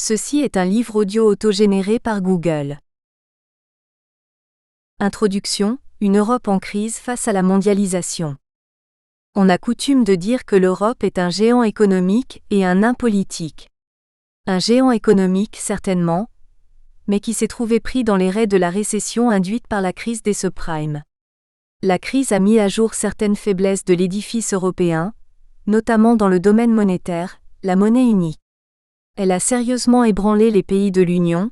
Ceci est un livre audio autogénéré par Google. Introduction, une Europe en crise face à la mondialisation. On a coutume de dire que l'Europe est un géant économique et un nain politique. Un géant économique certainement, mais qui s'est trouvé pris dans les raies de la récession induite par la crise des subprimes. La crise a mis à jour certaines faiblesses de l'édifice européen, notamment dans le domaine monétaire, la monnaie unique. Elle a sérieusement ébranlé les pays de l'Union,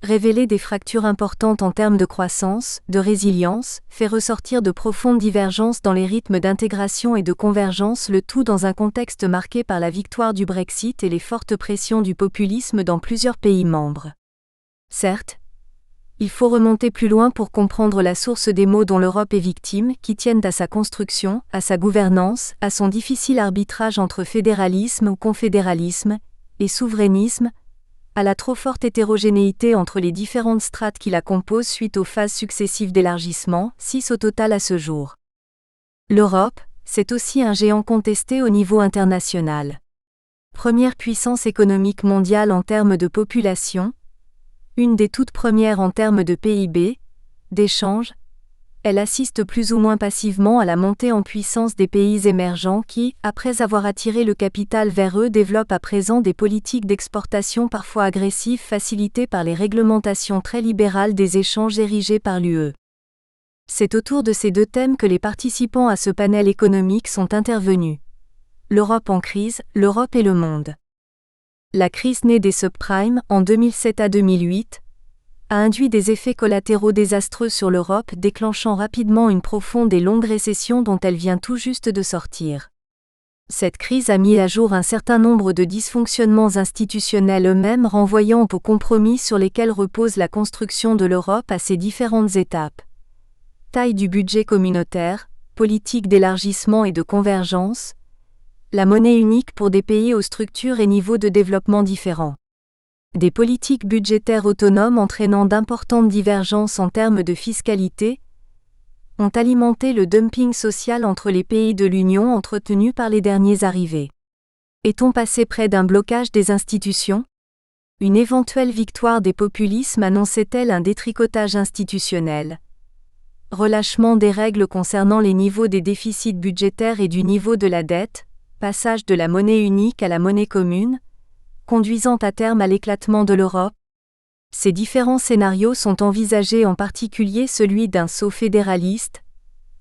révélé des fractures importantes en termes de croissance, de résilience, fait ressortir de profondes divergences dans les rythmes d'intégration et de convergence, le tout dans un contexte marqué par la victoire du Brexit et les fortes pressions du populisme dans plusieurs pays membres. Certes, il faut remonter plus loin pour comprendre la source des maux dont l'Europe est victime, qui tiennent à sa construction, à sa gouvernance, à son difficile arbitrage entre fédéralisme ou confédéralisme, et souverainisme, à la trop forte hétérogénéité entre les différentes strates qui la composent suite aux phases successives d'élargissement, 6 au total à ce jour. L'Europe, c'est aussi un géant contesté au niveau international. Première puissance économique mondiale en termes de population, une des toutes premières en termes de PIB, d'échanges, elle assiste plus ou moins passivement à la montée en puissance des pays émergents qui, après avoir attiré le capital vers eux, développent à présent des politiques d'exportation parfois agressives facilitées par les réglementations très libérales des échanges érigées par l'UE. C'est autour de ces deux thèmes que les participants à ce panel économique sont intervenus. L'Europe en crise, l'Europe et le monde. La crise née des subprimes, en 2007 à 2008, a induit des effets collatéraux désastreux sur l'Europe, déclenchant rapidement une profonde et longue récession dont elle vient tout juste de sortir. Cette crise a mis à jour un certain nombre de dysfonctionnements institutionnels eux-mêmes, renvoyant aux compromis sur lesquels repose la construction de l'Europe à ses différentes étapes. Taille du budget communautaire, politique d'élargissement et de convergence, la monnaie unique pour des pays aux structures et niveaux de développement différents. Des politiques budgétaires autonomes entraînant d'importantes divergences en termes de fiscalité, ont alimenté le dumping social entre les pays de l'Union entretenu par les derniers arrivés. Est-on passé près d'un blocage des institutions ? Une éventuelle victoire des populismes annonçait-elle un détricotage institutionnel ? Relâchement des règles concernant les niveaux des déficits budgétaires et du niveau de la dette, passage de la monnaie unique à la monnaie commune, conduisant à terme à l'éclatement de l'Europe. Ces différents scénarios sont envisagés, en particulier celui d'un saut fédéraliste,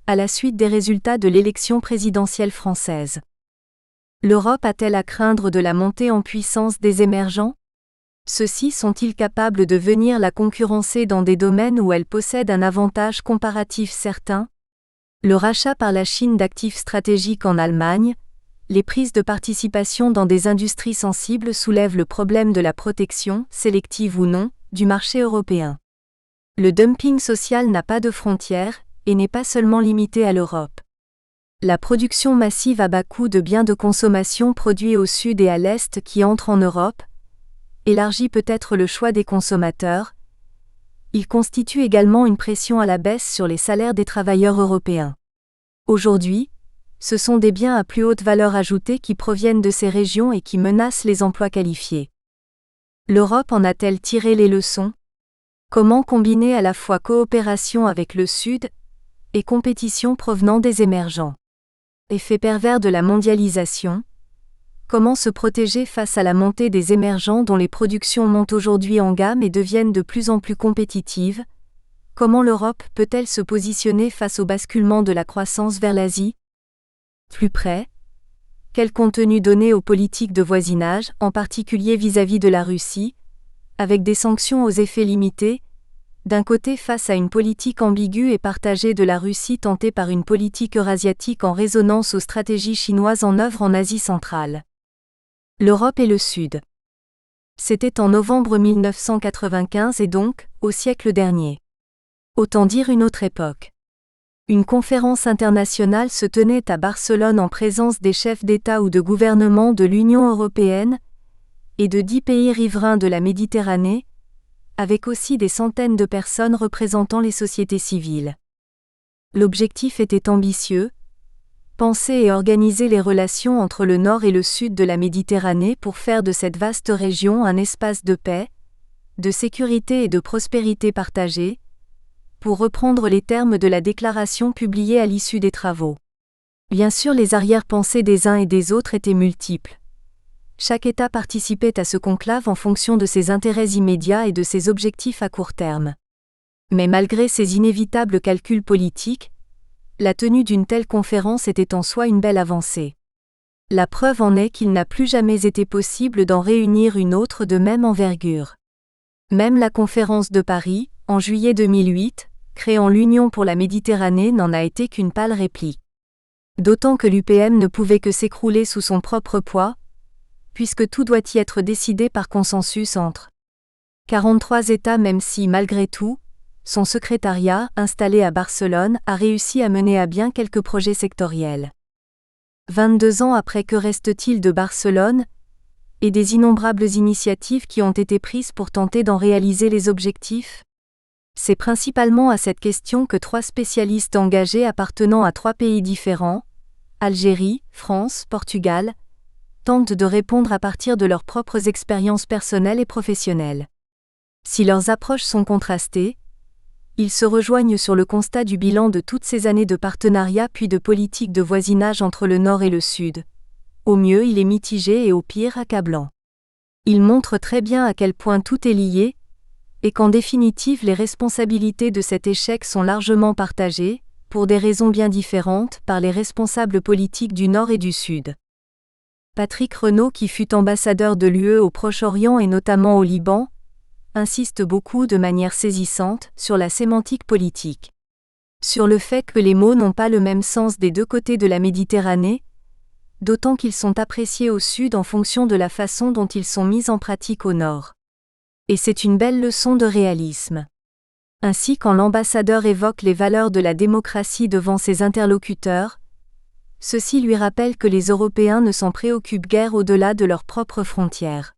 à la suite des résultats de l'élection présidentielle française. L'Europe a-t-elle à craindre de la montée en puissance des émergents ? Ceux-ci sont-ils capables de venir la concurrencer dans des domaines où elle possède un avantage comparatif certain ? Le rachat par la Chine d'actifs stratégiques en Allemagne, les prises de participation dans des industries sensibles soulèvent le problème de la protection, sélective ou non, du marché européen. Le dumping social n'a pas de frontières, et n'est pas seulement limité à l'Europe. La production massive à bas coût de biens de consommation produits au sud et à l'est qui entrent en Europe élargit peut-être le choix des consommateurs. Il constitue également une pression à la baisse sur les salaires des travailleurs européens. Aujourd'hui, ce sont des biens à plus haute valeur ajoutée qui proviennent de ces régions et qui menacent les emplois qualifiés. L'Europe en a-t-elle tiré les leçons ? Comment combiner à la fois coopération avec le Sud et compétition provenant des émergents ? Effet pervers de la mondialisation. Comment se protéger face à la montée des émergents dont les productions montent aujourd'hui en gamme et deviennent de plus en plus compétitives ? Comment l'Europe peut-elle se positionner face au basculement de la croissance vers l'Asie ? Plus près, quel contenu donner aux politiques de voisinage, en particulier vis-à-vis de la Russie, avec des sanctions aux effets limités, d'un côté face à une politique ambiguë et partagée de la Russie tentée par une politique eurasiatique en résonance aux stratégies chinoises en œuvre en Asie centrale. L'Europe et le Sud. C'était en novembre 1995 et donc, au siècle dernier. Autant dire une autre époque. Une conférence internationale se tenait à Barcelone en présence des chefs d'État ou de gouvernement de l'Union européenne et de 10 pays riverains de la Méditerranée, avec aussi des centaines de personnes représentant les sociétés civiles. L'objectif était ambitieux, penser et organiser les relations entre le nord et le sud de la Méditerranée pour faire de cette vaste région un espace de paix, de sécurité et de prospérité partagée, pour reprendre les termes de la déclaration publiée à l'issue des travaux. Bien sûr, les arrière-pensées des uns et des autres étaient multiples. Chaque État participait à ce conclave en fonction de ses intérêts immédiats et de ses objectifs à court terme. Mais malgré ces inévitables calculs politiques, la tenue d'une telle conférence était en soi une belle avancée. La preuve en est qu'il n'a plus jamais été possible d'en réunir une autre de même envergure. Même la conférence de Paris, en juillet 2008, créant l'Union pour la Méditerranée, n'en a été qu'une pâle réplique. D'autant que l'UPM ne pouvait que s'écrouler sous son propre poids, puisque tout doit y être décidé par consensus entre 43 États, même si, malgré tout, son secrétariat, installé à Barcelone, a réussi à mener à bien quelques projets sectoriels. 22 ans après, que reste-t-il de Barcelone et des innombrables initiatives qui ont été prises pour tenter d'en réaliser les objectifs? C'est principalement à cette question que 3 spécialistes engagés appartenant à 3 pays différents, Algérie, France, Portugal, tentent de répondre à partir de leurs propres expériences personnelles et professionnelles. Si leurs approches sont contrastées, ils se rejoignent sur le constat du bilan de toutes ces années de partenariat puis de politique de voisinage entre le Nord et le Sud. Au mieux, il est mitigé et au pire, accablant. Il montre très bien à quel point tout est lié, et qu'en définitive les responsabilités de cet échec sont largement partagées, pour des raisons bien différentes, par les responsables politiques du Nord et du Sud. Patrick Renaud, qui fut ambassadeur de l'UE au Proche-Orient et notamment au Liban, insiste beaucoup de manière saisissante sur la sémantique politique. Sur le fait que les mots n'ont pas le même sens des deux côtés de la Méditerranée, d'autant qu'ils sont appréciés au Sud en fonction de la façon dont ils sont mis en pratique au Nord. Et c'est une belle leçon de réalisme. Ainsi, quand l'ambassadeur évoque les valeurs de la démocratie devant ses interlocuteurs, ceux-ci lui rappellent que les Européens ne s'en préoccupent guère au-delà de leurs propres frontières.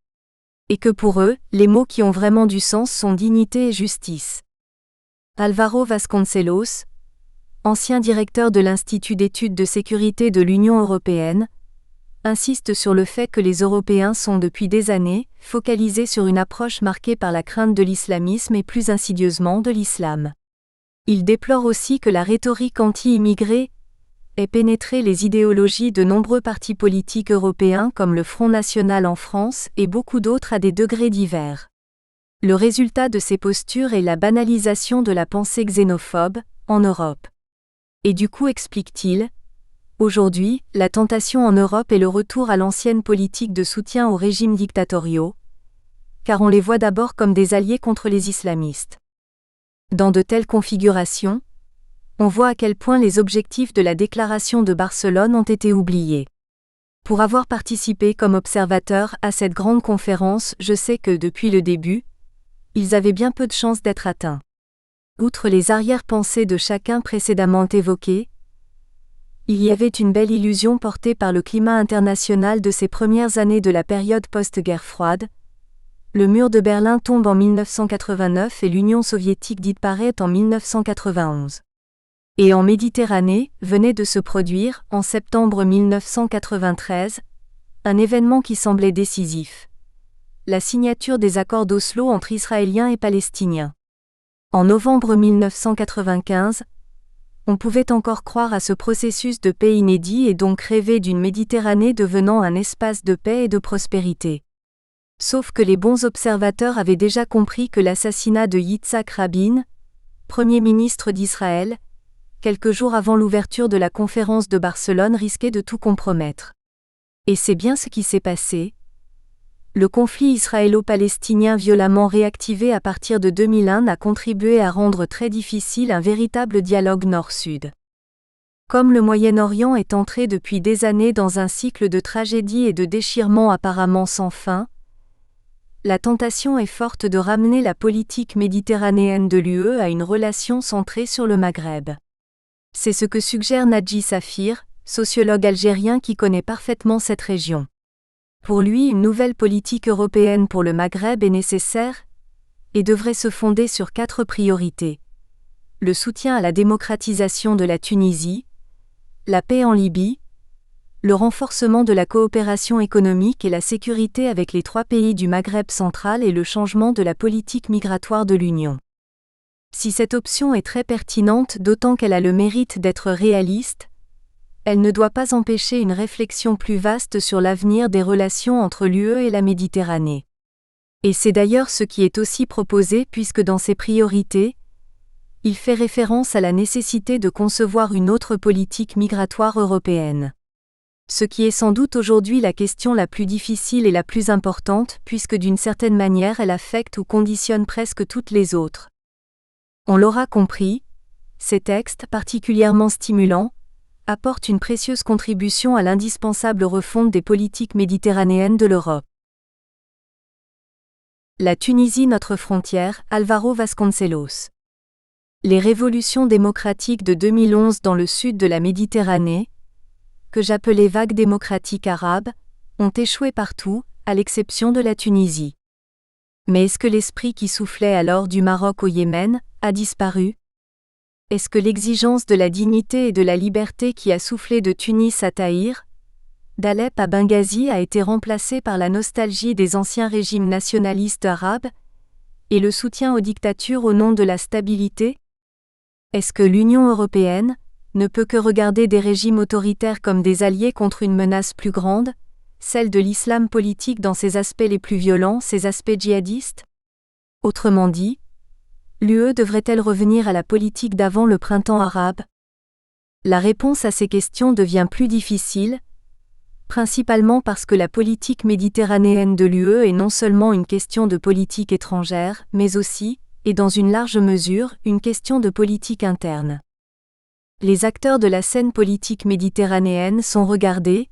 Et que pour eux, les mots qui ont vraiment du sens sont dignité et justice. Álvaro Vasconcelos, ancien directeur de l'Institut d'études de sécurité de l'Union européenne, insiste sur le fait que les Européens sont depuis des années focalisés sur une approche marquée par la crainte de l'islamisme et plus insidieusement de l'islam. Il déplore aussi que la rhétorique anti-immigrée ait pénétré les idéologies de nombreux partis politiques européens comme le Front National en France et beaucoup d'autres à des degrés divers. Le résultat de ces postures est la banalisation de la pensée xénophobe, en Europe. Et du coup, explique-t-il, aujourd'hui, la tentation en Europe est le retour à l'ancienne politique de soutien aux régimes dictatoriaux, car on les voit d'abord comme des alliés contre les islamistes. Dans de telles configurations, on voit à quel point les objectifs de la déclaration de Barcelone ont été oubliés. Pour avoir participé comme observateur à cette grande conférence, je sais que depuis le début, ils avaient bien peu de chances d'être atteints. Outre les arrière-pensées de chacun précédemment évoquées, il y avait une belle illusion portée par le climat international de ces premières années de la période post-guerre froide. Le mur de Berlin tombe en 1989 et l'Union soviétique disparaît en 1991. Et en Méditerranée, venait de se produire, en septembre 1993, un événement qui semblait décisif. La signature des accords d'Oslo entre Israéliens et Palestiniens. En novembre 1995, on pouvait encore croire à ce processus de paix inédit et donc rêver d'une Méditerranée devenant un espace de paix et de prospérité. Sauf que les bons observateurs avaient déjà compris que l'assassinat de Yitzhak Rabin, Premier ministre d'Israël, quelques jours avant l'ouverture de la conférence de Barcelone, risquait de tout compromettre. Et c'est bien ce qui s'est passé. Le conflit israélo-palestinien violemment réactivé à partir de 2001 a contribué à rendre très difficile un véritable dialogue nord-sud. Comme le Moyen-Orient est entré depuis des années dans un cycle de tragédies et de déchirements apparemment sans fin, la tentation est forte de ramener la politique méditerranéenne de l'UE à une relation centrée sur le Maghreb. C'est ce que suggère Nadji Safir, sociologue algérien qui connaît parfaitement cette région. Pour lui, une nouvelle politique européenne pour le Maghreb est nécessaire et devrait se fonder sur 4 priorités. Le soutien à la démocratisation de la Tunisie, la paix en Libye, le renforcement de la coopération économique et la sécurité avec les 3 pays du Maghreb central et le changement de la politique migratoire de l'Union. Si cette option est très pertinente, d'autant qu'elle a le mérite d'être réaliste, elle ne doit pas empêcher une réflexion plus vaste sur l'avenir des relations entre l'UE et la Méditerranée. Et c'est d'ailleurs ce qui est aussi proposé puisque dans ses priorités, il fait référence à la nécessité de concevoir une autre politique migratoire européenne. Ce qui est sans doute aujourd'hui la question la plus difficile et la plus importante puisque d'une certaine manière elle affecte ou conditionne presque toutes les autres. On l'aura compris, ces textes particulièrement stimulants apportent une précieuse contribution à l'indispensable refonte des politiques méditerranéennes de l'Europe. La Tunisie, notre frontière, Álvaro Vasconcelos. Les révolutions démocratiques de 2011 dans le sud de la Méditerranée, que j'appelais vagues démocratiques arabes, ont échoué partout, à l'exception de la Tunisie. Mais est-ce que l'esprit qui soufflait alors du Maroc au Yémen a disparu? Est-ce que l'exigence de la dignité et de la liberté qui a soufflé de Tunis à Taïr, d'Alep à Benghazi a été remplacée par la nostalgie des anciens régimes nationalistes arabes et le soutien aux dictatures au nom de la stabilité? Est-ce que l'Union européenne ne peut que regarder des régimes autoritaires comme des alliés contre une menace plus grande, celle de l'islam politique dans ses aspects les plus violents, ses aspects djihadistes? Autrement dit, l'UE devrait-elle revenir à la politique d'avant le printemps arabe? La réponse à ces questions devient plus difficile, principalement parce que la politique méditerranéenne de l'UE est non seulement une question de politique étrangère, mais aussi, et dans une large mesure, une question de politique interne. Les acteurs de la scène politique méditerranéenne sont regardés,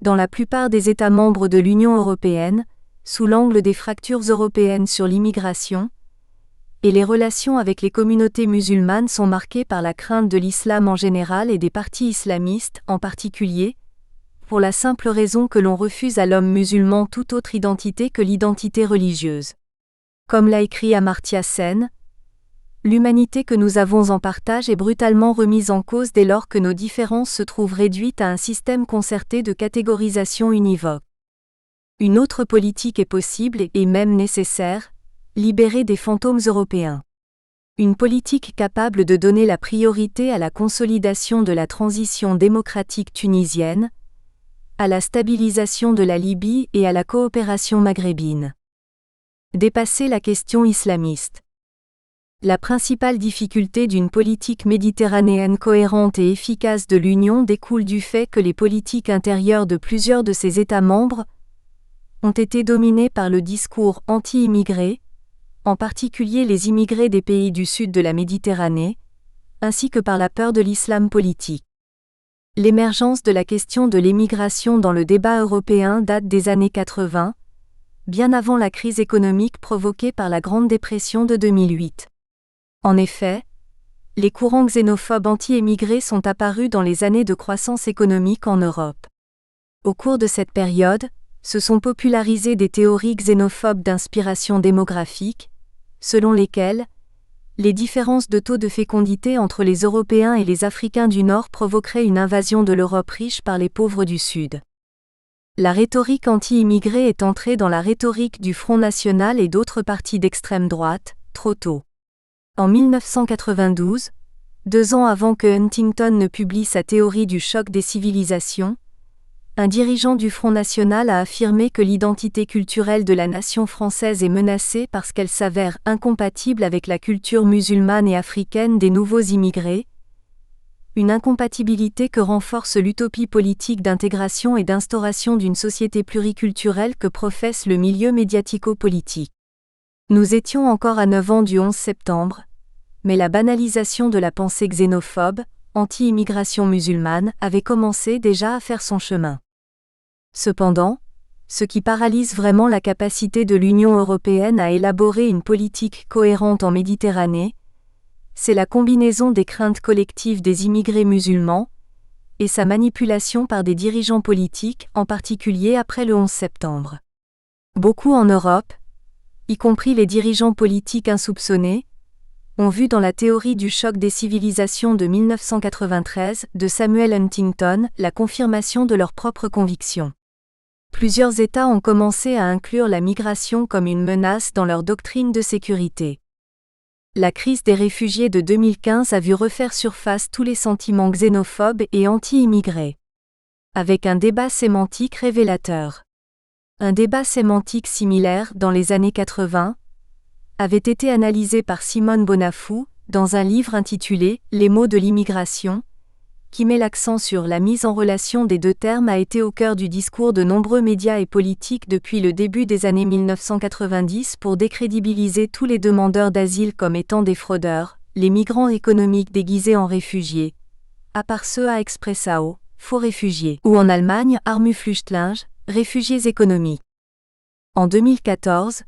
dans la plupart des États membres de l'Union européenne, sous l'angle des fractures européennes sur l'immigration, et les relations avec les communautés musulmanes sont marquées par la crainte de l'islam en général et des partis islamistes en particulier, pour la simple raison que l'on refuse à l'homme musulman toute autre identité que l'identité religieuse. Comme l'a écrit Amartya Sen, l'humanité que nous avons en partage est brutalement remise en cause dès lors que nos différences se trouvent réduites à un système concerté de catégorisation univoque. Une autre politique est possible et même nécessaire, libérée des fantômes européens. Une politique capable de donner la priorité à la consolidation de la transition démocratique tunisienne, à la stabilisation de la Libye et à la coopération maghrébine. Dépasser la question islamiste. La principale difficulté d'une politique méditerranéenne cohérente et efficace de l'Union découle du fait que les politiques intérieures de plusieurs de ses États membres ont été dominées par le discours anti-immigré, en particulier les immigrés des pays du sud de la Méditerranée, ainsi que par la peur de l'islam politique. L'émergence de la question de l'émigration dans le débat européen date des années 80, bien avant la crise économique provoquée par la Grande Dépression de 2008. En effet, les courants xénophobes anti-émigrés sont apparus dans les années de croissance économique en Europe. Au cours de cette période, se sont popularisées des théories xénophobes d'inspiration démographique, selon lesquelles les différences de taux de fécondité entre les Européens et les Africains du Nord provoqueraient une invasion de l'Europe riche par les pauvres du Sud. La rhétorique anti-immigrée est entrée dans la rhétorique du Front National et d'autres partis d'extrême droite, trop tôt. En 1992, 2 ans avant que Huntington ne publie sa théorie du choc des civilisations, un dirigeant du Front National a affirmé que l'identité culturelle de la nation française est menacée parce qu'elle s'avère incompatible avec la culture musulmane et africaine des nouveaux immigrés, une incompatibilité que renforce l'utopie politique d'intégration et d'instauration d'une société pluriculturelle que professe le milieu médiatico-politique. Nous étions encore à 9 ans du 11 septembre, mais la banalisation de la pensée xénophobe, anti-immigration musulmane, avait commencé déjà à faire son chemin. Cependant, ce qui paralyse vraiment la capacité de l'Union européenne à élaborer une politique cohérente en Méditerranée, c'est la combinaison des craintes collectives des immigrés musulmans et sa manipulation par des dirigeants politiques, en particulier après le 11 septembre. Beaucoup en Europe, y compris les dirigeants politiques insoupçonnés, ont vu dans la théorie du choc des civilisations de 1993 de Samuel Huntington la confirmation de leurs propres convictions. Plusieurs États ont commencé à inclure la migration comme une menace dans leur doctrine de sécurité. La crise des réfugiés de 2015 a vu refaire surface tous les sentiments xénophobes et anti-immigrés. Avec un débat sémantique révélateur. Un débat sémantique similaire dans les années 80 avait été analysé par Simone Bonafou dans un livre intitulé « Les mots de l'immigration », qui met l'accent sur la mise en relation des deux termes a été au cœur du discours de nombreux médias et politiques depuis le début des années 1990 pour décrédibiliser tous les demandeurs d'asile comme étant des fraudeurs, les migrants économiques déguisés en réfugiés, à part ceux à Expressao, faux réfugiés, ou en Allemagne, Armuflüchtlinge, réfugiés économiques. En 2014,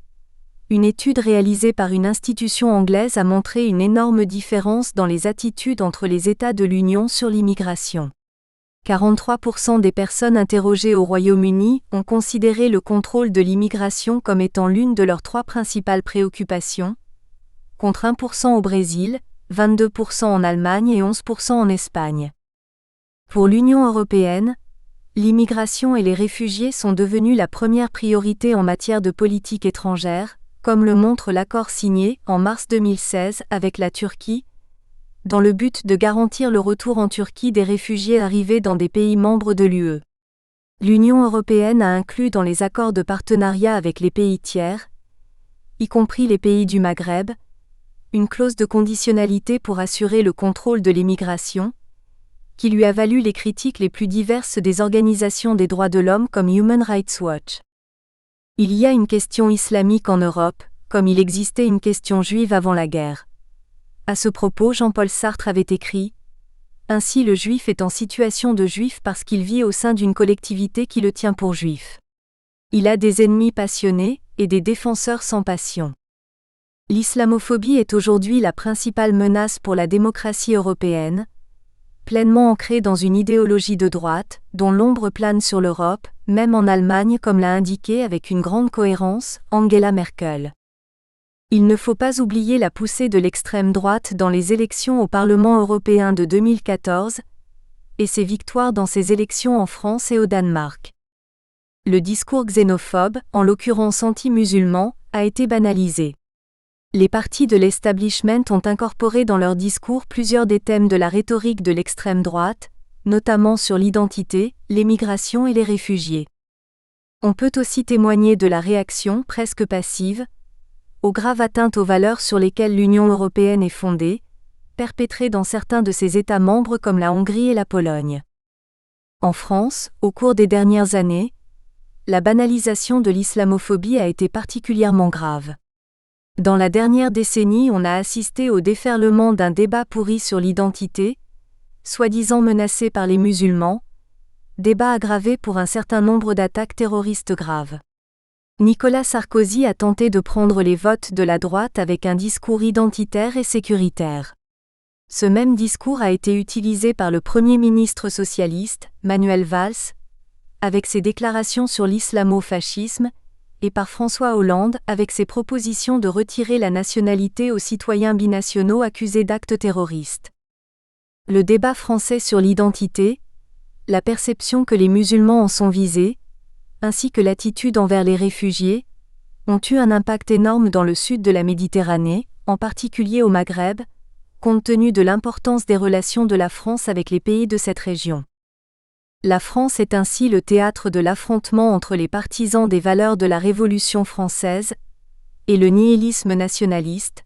une étude réalisée par une institution anglaise a montré une énorme différence dans les attitudes entre les États de l'Union sur l'immigration. 43% des personnes interrogées au Royaume-Uni ont considéré le contrôle de l'immigration comme étant l'une de leurs 3 principales préoccupations, contre 1% au Brésil, 22% en Allemagne et 11% en Espagne. Pour l'Union européenne, l'immigration et les réfugiés sont devenus la première priorité en matière de politique étrangère, comme le montre l'accord signé en mars 2016 avec la Turquie, dans le but de garantir le retour en Turquie des réfugiés arrivés dans des pays membres de l'UE. L'Union européenne a inclus dans les accords de partenariat avec les pays tiers, y compris les pays du Maghreb, une clause de conditionnalité pour assurer le contrôle de l'immigration, qui lui a valu les critiques les plus diverses des organisations des droits de l'homme comme Human Rights Watch. Il y a une question islamique en Europe, comme il existait une question juive avant la guerre. À ce propos, Jean-Paul Sartre avait écrit « Ainsi le juif est en situation de juif parce qu'il vit au sein d'une collectivité qui le tient pour juif. Il a des ennemis passionnés et des défenseurs sans passion. » L'islamophobie est aujourd'hui la principale menace pour la démocratie européenne, pleinement ancrée dans une idéologie de droite, dont l'ombre plane sur l'Europe, même en Allemagne comme l'a indiqué avec une grande cohérence Angela Merkel. Il ne faut pas oublier la poussée de l'extrême droite dans les élections au Parlement européen de 2014 et ses victoires dans ces élections en France et au Danemark. Le discours xénophobe, en l'occurrence anti-musulman, a été banalisé. Les partis de l'establishment ont incorporé dans leur discours plusieurs des thèmes de la rhétorique de l'extrême droite, notamment sur l'identité, l'émigration et les réfugiés. On peut aussi témoigner de la réaction, presque passive, aux graves atteintes aux valeurs sur lesquelles l'Union européenne est fondée, perpétrées dans certains de ses États membres comme la Hongrie et la Pologne. En France, au cours des dernières années, la banalisation de l'islamophobie a été particulièrement grave. Dans la dernière décennie, on a assisté au déferlement d'un débat pourri sur l'identité, soi-disant menacé par les musulmans, débat aggravé pour un certain nombre d'attaques terroristes graves. Nicolas Sarkozy a tenté de prendre les votes de la droite avec un discours identitaire et sécuritaire. Ce même discours a été utilisé par le Premier ministre socialiste, Manuel Valls, avec ses déclarations sur l'islamo-fascisme, et par François Hollande avec ses propositions de retirer la nationalité aux citoyens binationaux accusés d'actes terroristes. Le débat français sur l'identité, la perception que les musulmans en sont visés, ainsi que l'attitude envers les réfugiés, ont eu un impact énorme dans le sud de la Méditerranée, en particulier au Maghreb, compte tenu de l'importance des relations de la France avec les pays de cette région. La France est ainsi le théâtre de l'affrontement entre les partisans des valeurs de la Révolution française et le nihilisme nationaliste,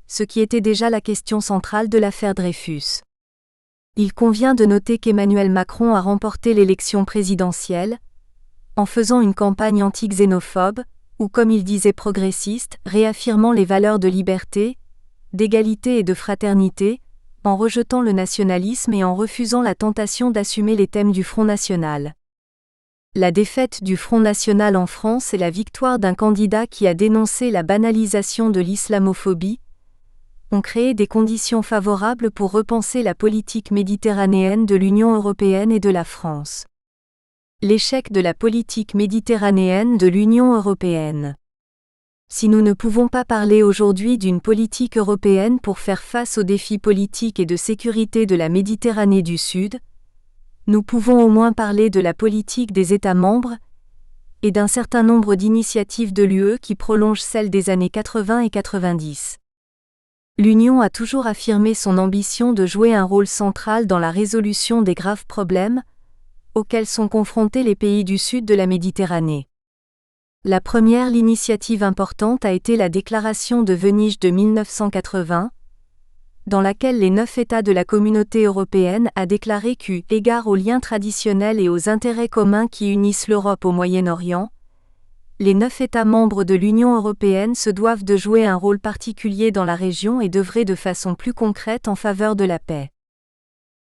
ce qui était déjà la question centrale de l'affaire Dreyfus. Il convient de noter qu'Emmanuel Macron a remporté l'élection présidentielle, en faisant une campagne anti-xénophobe, ou comme il disait progressiste, réaffirmant les valeurs de liberté, d'égalité et de fraternité, en rejetant le nationalisme et en refusant la tentation d'assumer les thèmes du Front National. La défaite du Front National en France et la victoire d'un candidat qui a dénoncé la banalisation de l'islamophobie ont créé des conditions favorables pour repenser la politique méditerranéenne de l'Union européenne et de la France. L'échec de la politique méditerranéenne de l'Union européenne. Si nous ne pouvons pas parler aujourd'hui d'une politique européenne pour faire face aux défis politiques et de sécurité de la Méditerranée du Sud, nous pouvons au moins parler de la politique des États membres et d'un certain nombre d'initiatives de l'UE qui prolongent celles des années 80 et 90. L'Union a toujours affirmé son ambition de jouer un rôle central dans la résolution des graves problèmes auxquels sont confrontés les pays du sud de la Méditerranée. La première initiative importante a été la déclaration de Venise de 1980, dans laquelle les 9 États de la Communauté européenne a déclaré qu'eu égard aux liens traditionnels et aux intérêts communs qui unissent l'Europe au Moyen-Orient, les 9 États membres de l'Union européenne se doivent de jouer un rôle particulier dans la région et d'œuvrer de façon plus concrète en faveur de la paix.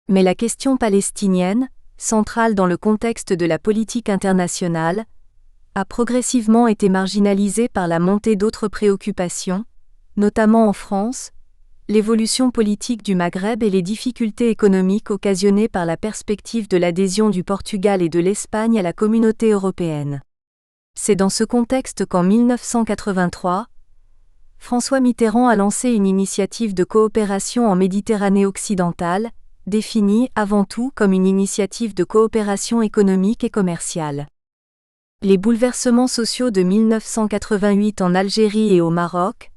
Mais la question palestinienne, centrale dans le contexte de la politique internationale, a progressivement été marginalisée par la montée d'autres préoccupations, notamment en France, l'évolution politique du Maghreb et les difficultés économiques occasionnées par la perspective de l'adhésion du Portugal et de l'Espagne à la Communauté européenne. C'est dans ce contexte qu'en 1983, François Mitterrand a lancé une initiative de coopération en Méditerranée occidentale, définie avant tout comme une initiative de coopération économique et commerciale. Les bouleversements sociaux de 1988 en Algérie et au Maroc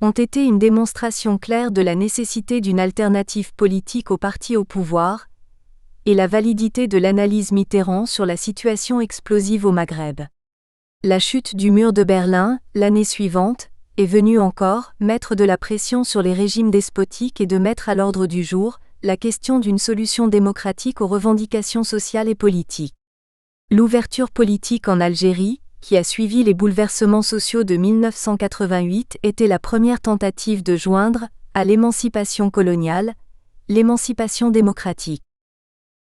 ont été une démonstration claire de la nécessité d'une alternative politique au parti au pouvoir et la validité de l'analyse Mitterrand sur la situation explosive au Maghreb. La chute du mur de Berlin, l'année suivante, est venue encore mettre de la pression sur les régimes despotiques et de mettre à l'ordre du jour la question d'une solution démocratique aux revendications sociales et politiques. L'ouverture politique en Algérie, qui a suivi les bouleversements sociaux de 1988, était la première tentative de joindre, à l'émancipation coloniale, l'émancipation démocratique.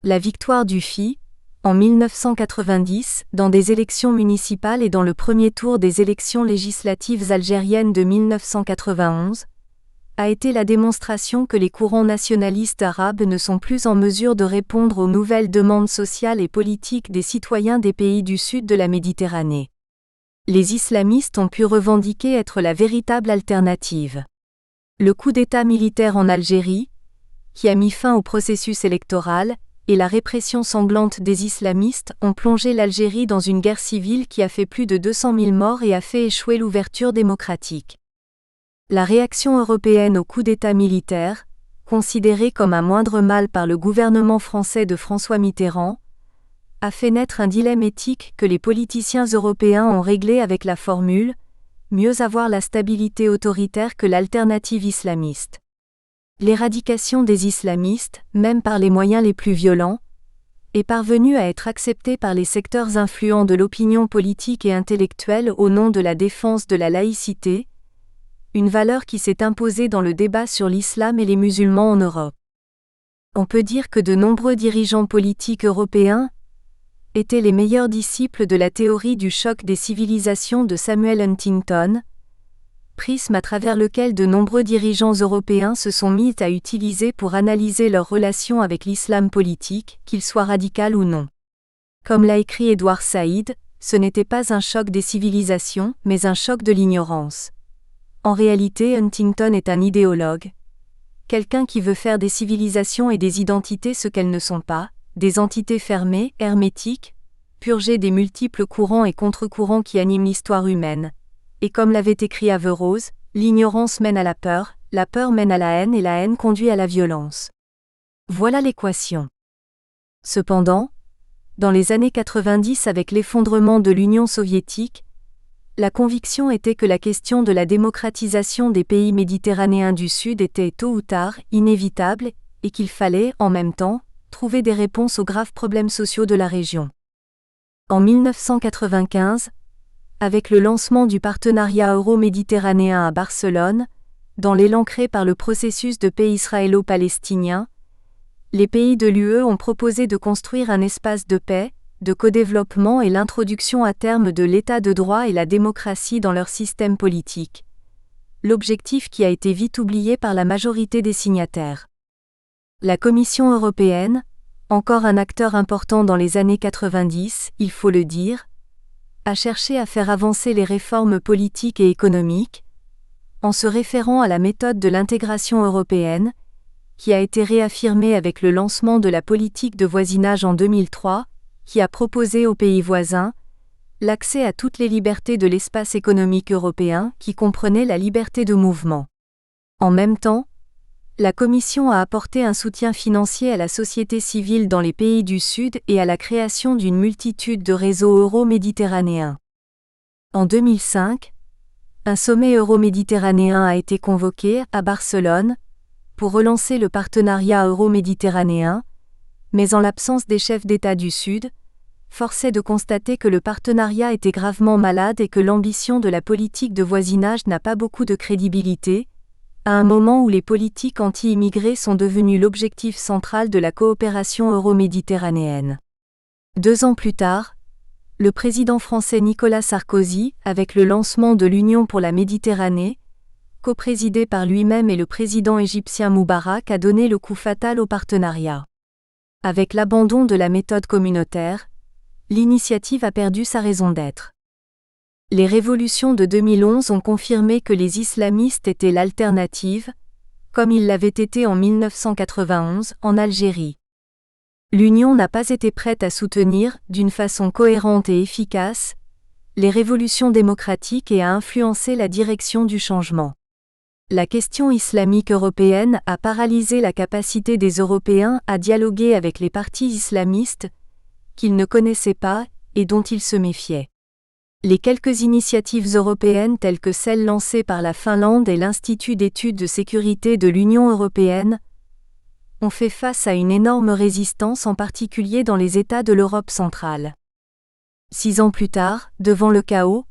La victoire du FI, en 1990, dans des élections municipales et dans le premier tour des élections législatives algériennes de 1991, a été la démonstration que les courants nationalistes arabes ne sont plus en mesure de répondre aux nouvelles demandes sociales et politiques des citoyens des pays du sud de la Méditerranée. Les islamistes ont pu revendiquer être la véritable alternative. Le coup d'État militaire en Algérie, qui a mis fin au processus électoral, et la répression sanglante des islamistes ont plongé l'Algérie dans une guerre civile qui a fait plus de 200 000 morts et a fait échouer l'ouverture démocratique. La réaction européenne au coup d'État militaire, considérée comme un moindre mal par le gouvernement français de François Mitterrand, a fait naître un dilemme éthique que les politiciens européens ont réglé avec la formule « mieux avoir la stabilité autoritaire que l'alternative islamiste ». L'éradication des islamistes, même par les moyens les plus violents, est parvenue à être acceptée par les secteurs influents de l'opinion politique et intellectuelle au nom de la défense de la laïcité, une valeur qui s'est imposée dans le débat sur l'islam et les musulmans en Europe. On peut dire que de nombreux dirigeants politiques européens étaient les meilleurs disciples de la théorie du choc des civilisations de Samuel Huntington, prisme à travers lequel de nombreux dirigeants européens se sont mis à utiliser pour analyser leurs relations avec l'islam politique, qu'il soit radical ou non. Comme l'a écrit Edward Said, ce n'était pas un choc des civilisations, mais un choc de l'ignorance. En réalité, Huntington est un idéologue. Quelqu'un qui veut faire des civilisations et des identités ce qu'elles ne sont pas, des entités fermées, hermétiques, purgées des multiples courants et contre-courants qui animent l'histoire humaine. Et comme l'avait écrit Averroès, l'ignorance mène à la peur mène à la haine et la haine conduit à la violence. Voilà l'équation. Cependant, dans les années 90 avec l'effondrement de l'Union soviétique, la conviction était que la question de la démocratisation des pays méditerranéens du Sud était tôt ou tard inévitable et qu'il fallait, en même temps, trouver des réponses aux graves problèmes sociaux de la région. En 1995, avec le lancement du partenariat euro-méditerranéen à Barcelone, dans l'élan créé par le processus de paix israélo-palestinien, les pays de l'UE ont proposé de construire un espace de paix, de codéveloppement et l'introduction à terme de l'état de droit et la démocratie dans leur système politique. L'objectif qui a été vite oublié par la majorité des signataires. La Commission européenne, encore un acteur important dans les années 90, il faut le dire, a cherché à faire avancer les réformes politiques et économiques, en se référant à la méthode de l'intégration européenne, qui a été réaffirmée avec le lancement de la politique de voisinage en 2003, qui a proposé aux pays voisins l'accès à toutes les libertés de l'espace économique européen, qui comprenait la liberté de mouvement. En même temps, la Commission a apporté un soutien financier à la société civile dans les pays du Sud et à la création d'une multitude de réseaux euro-méditerranéens. En 2005, un sommet euro-méditerranéen a été convoqué à Barcelone pour relancer le partenariat euro-méditerranéen, mais en l'absence des chefs d'État du Sud, force est de constater que le partenariat était gravement malade et que l'ambition de la politique de voisinage n'a pas beaucoup de crédibilité, à un moment où les politiques anti-immigrés sont devenues l'objectif central de la coopération euro-méditerranéenne. 2 ans plus tard, le président français Nicolas Sarkozy, avec le lancement de l'Union pour la Méditerranée, coprésidé par lui-même et le président égyptien Moubarak, a donné le coup fatal au partenariat. Avec l'abandon de la méthode communautaire, l'initiative a perdu sa raison d'être. Les révolutions de 2011 ont confirmé que les islamistes étaient l'alternative, comme ils l'avaient été en 1991 en Algérie. L'Union n'a pas été prête à soutenir, d'une façon cohérente et efficace, les révolutions démocratiques et à influencer la direction du changement. La question islamique européenne a paralysé la capacité des Européens à dialoguer avec les partis islamistes, qu'ils ne connaissaient pas et dont ils se méfiaient. Les quelques initiatives européennes telles que celles lancées par la Finlande et l'Institut d'études de sécurité de l'Union européenne ont fait face à une énorme résistance, en particulier dans les États de l'Europe centrale. 6 ans plus tard, devant le chaos,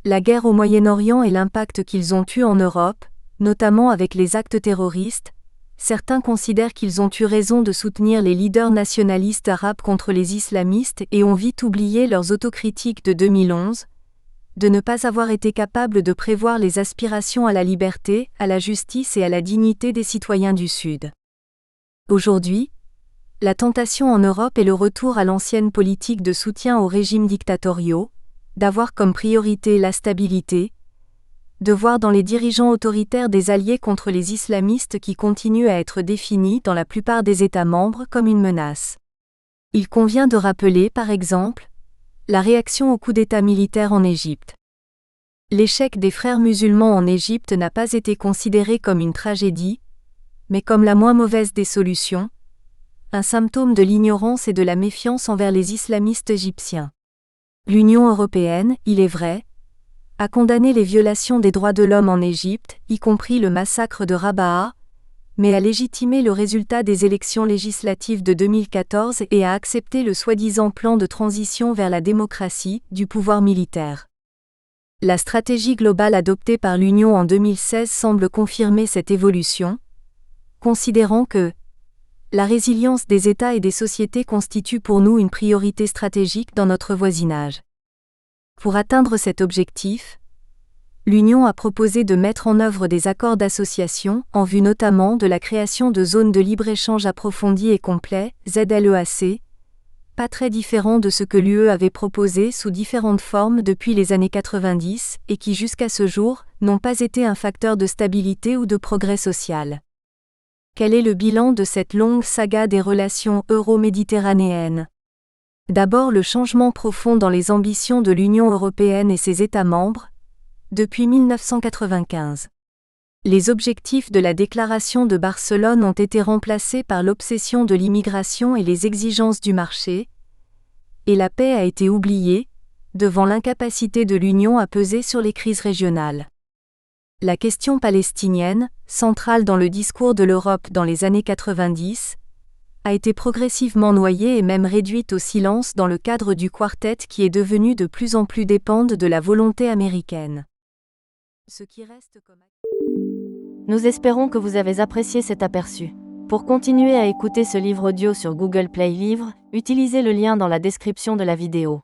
la guerre au Moyen-Orient et l'impact qu'ils ont eu en Europe, notamment avec les actes terroristes, certains considèrent qu'ils ont eu raison de soutenir les leaders nationalistes arabes contre les islamistes et ont vite oublié leurs autocritiques de 2011, de ne pas avoir été capables de prévoir les aspirations à la liberté, à la justice et à la dignité des citoyens du Sud. Aujourd'hui, la tentation en Europe est le retour à l'ancienne politique de soutien aux régimes dictatoriaux, d'avoir comme priorité la stabilité, de voir dans les dirigeants autoritaires des alliés contre les islamistes qui continuent à être définis dans la plupart des États membres comme une menace. Il convient de rappeler, par exemple, la réaction au coup d'État militaire en Égypte. L'échec des frères musulmans en Égypte n'a pas été considéré comme une tragédie, mais comme la moins mauvaise des solutions, un symptôme de l'ignorance et de la méfiance envers les islamistes égyptiens. L'Union européenne, il est vrai, a condamné les violations des droits de l'homme en Égypte, y compris le massacre de Rabaa, mais a légitimé le résultat des élections législatives de 2014 et a accepté le soi-disant plan de transition vers la démocratie du pouvoir militaire. La stratégie globale adoptée par l'Union en 2016 semble confirmer cette évolution, considérant que la résilience des États et des sociétés constitue pour nous une priorité stratégique dans notre voisinage. Pour atteindre cet objectif, l'Union a proposé de mettre en œuvre des accords d'association, en vue notamment de la création de zones de libre-échange approfondies et complets, ZLEAC, pas très différents de ce que l'UE avait proposé sous différentes formes depuis les années 90 et qui jusqu'à ce jour n'ont pas été un facteur de stabilité ou de progrès social. Quel est le bilan de cette longue saga des relations euro-méditerranéennes ? D'abord le changement profond dans les ambitions de l'Union européenne et ses États membres, depuis 1995. Les objectifs de la déclaration de Barcelone ont été remplacés par l'obsession de l'immigration et les exigences du marché, et la paix a été oubliée, devant l'incapacité de l'Union à peser sur les crises régionales. La question palestinienne, centrale dans le discours de l'Europe dans les années 90, a été progressivement noyée et même réduite au silence dans le cadre du quartet qui est devenu de plus en plus dépendant de la volonté américaine. Ce qui reste comme... Nous espérons que vous avez apprécié cet aperçu. Pour continuer à écouter ce livre audio sur Google Play Livres, utilisez le lien dans la description de la vidéo.